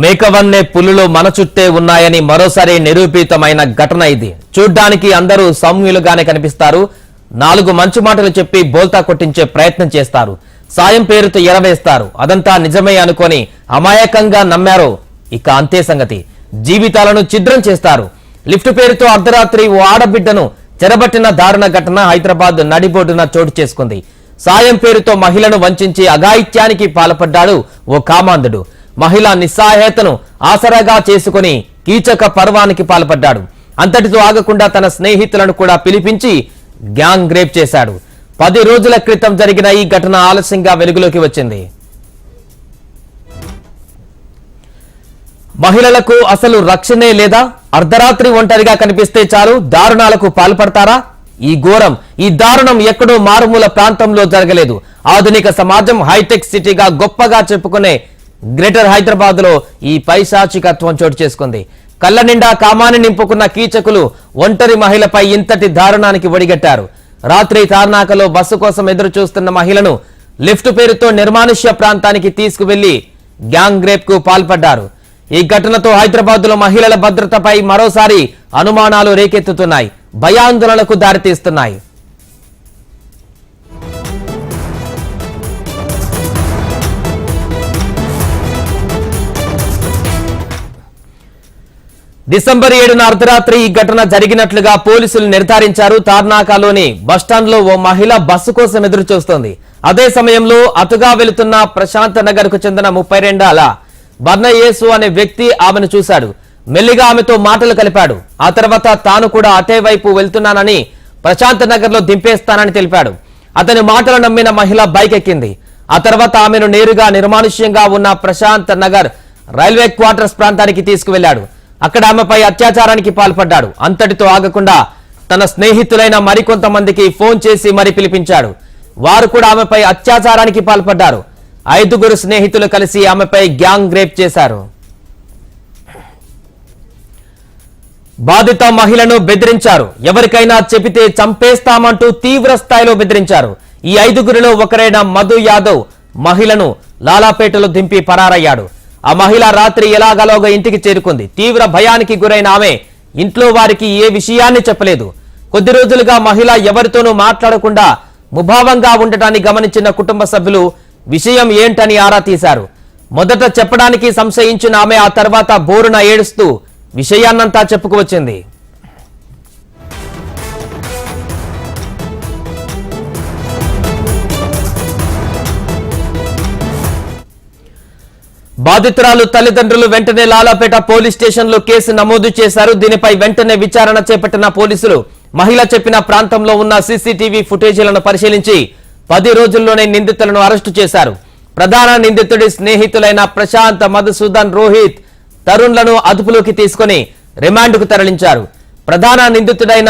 మేకవన్నే పులులు మన చుట్టే ఉన్నాయని మరోసారి నిరూపితమైన ఘటన ఇది. చూడ్డానికి అందరూ సౌమ్యులుగానే కనిపిస్తారు. 4 మంచి మాటలు చెప్పి బోల్తా కొట్టించే ప్రయత్నం చేస్తారు. సాయం పేరుతో ఎరవేస్తారు. అదంతా నిజమే అనుకొని అమాయకంగా నమ్మారో ఇక అంతే సంగతి. జీవితాలను ఛిద్రం చేస్తారు. లిఫ్ట్ పేరుతో అర్ధరాత్రి ఓ ఆడబిడ్డను చెరబట్టిన దారుణ ఘటన హైదరాబాద్ నడిబొడ్డున చోటు చేసుకుంది. సాయం పేరుతో మహిళను వంచించి అఘాయిత్యానికి పాల్పడ్డాడు ఓ కామాంధుడు. మహిళ నిస్సహాయతను ఆసరాగా చేసుకుని కీచక పర్వానికి పాల్పడ్డాడు. అంతటితో ఆగకుండా తన స్నేహితులను కూడా పిలిపించి గ్యాంగ్ రేప్ చేశాడు. 10 రోజుల క్రితం జరిగిన ఈ ఘటన ఆలస్యంగా వెలుగులోకి వచ్చింది. మహిళలకు అసలు రక్షణే లేదా? అర్ధరాత్రి ఒంటరిగా కనిపిస్తే చాలు దారుణాలకు పాల్పడతారా? ఈ దారుణం ఎక్కడో మారుమూల ప్రాంతంలో జరగలేదు. ఆధునిక సమాజం హైటెక్ సిటీగా గొప్పగా చెప్పుకునే గ్రేటర్ హైదరాబాద్ లో ఈ పైశాచికత్వం చోటు చేసుకుంది. కళ్ళ నిండా కామాన్ని నింపుకున్న కీచకులు ఒంటరి మహిళపై ఇంతటి దారుణానికి ఒడిగట్టారు. రాత్రి తార్నాకలో బస్సు కోసం ఎదురు చూస్తున్న మహిళను లిఫ్ట్ పేరుతో నిర్మానుష్య ప్రాంతానికి తీసుకువెళ్లి గ్యాంగ్ రేప్ కు పాల్పడ్డారు. ఈ ఘటనతో హైదరాబాద్ లో మహిళల భద్రతపై మరోసారి అనుమానాలు రేకెత్తుతున్నాయి, భయాందోళనకు దారితీస్తున్నాయి. డిసెంబర్ 7న అర్ధరాత్రి ఈ ఘటన జరిగినట్లుగా పోలీసులు నిర్ధారించారు. తార్నాకాలోని బస్టాండ్ లో ఓ మహిళ బస్సు కోసం ఎదురు చూస్తోంది. అదే సమయంలో అటుగా వెళుతున్న ప్రశాంత్ నగర్ కు చెందిన 32 ఏళ్ల బర్నయేసు అనే వ్యక్తి ఆమెను చూశాడు. మెల్లిగా ఆమెతో మాటలు కలిపాడు. ఆ తర్వాత తాను కూడా అటే వైపు వెళ్తున్నానని ప్రశాంత్ నగర్ లో దింపేస్తానని తెలిపాడు. అతని మాటలు నమ్మిన మహిళ బైక్ ఎక్కింది. ఆ తర్వాత ఆమెను నేరుగా నిర్మానుష్యంగా ఉన్న ప్రశాంత్ నగర్ రైల్వే క్వార్టర్స్ ప్రాంతానికి తీసుకువెళ్లాడు. అక్కడ ఆమెపై అత్యాచారానికి పాల్పడ్డాడు. అంతటితో ఆగకుండా తన స్నేహితులైన మరికొంతమందికి ఫోన్ చేసి మరీ పిలిపించాడు. వారు కూడా ఆమెపై అత్యాచారానికి పాల్పడ్డారు. 5 స్నేహితులు కలిసి ఆమెపై గ్యాంగ్ రేప్ చేశారు. బాధిత మహిళను బెదిరించారు. ఎవరికైనా చెబితే చంపేస్తామంటూ తీవ్ర స్థాయిలో బెదిరించారు. ఈ 5 ఒకరైన మధు యాదవ్ మహిళను లాలాపేటలో దింపి పరారయ్యాడు. ఆ మహిళ రాత్రి ఎలాగలోగా ఇంటికి చేరుకుంది. తీవ్ర భయానికి గురైన ఆమె ఇంట్లో వారికి ఏ విషయాన్ని చెప్పలేదు. కొద్ది రోజులుగా మహిళ ఎవరితోనూ మాట్లాడకుండా ముభావంగా ఉండటాన్ని గమనించిన కుటుంబ సభ్యులు విషయం ఏంటని ఆరా తీశారు. మొదట చెప్పడానికి సంశయించిన ఆమె ఆ తర్వాత బోరున ఏడుస్తూ విషయాన్నంతా చెప్పుకువచ్చింది. బాధితురాలు తల్లిదండ్రులు వెంటనే లాలాపేట పోలీస్ స్టేషన్ లో కేసు నమోదు చేశారు. దీనిపై వెంటనే విచారణ చేపట్టిన పోలీసులు మహిళ చెప్పిన ప్రాంతంలో ఉన్న సీసీటీవీ ఫుటేజీలను పరిశీలించి 10 రోజుల్లోనే నిందితులను అరెస్టు చేశారు. ప్రధాన నిందితుడి స్నేహితులైన ప్రశాంత్, మధుసూదన్, రోహిత్, తరుణ్లను అదుపులోకి తీసుకుని రిమాండ్కు తరలించారు. ప్రధాన నిందితుడైన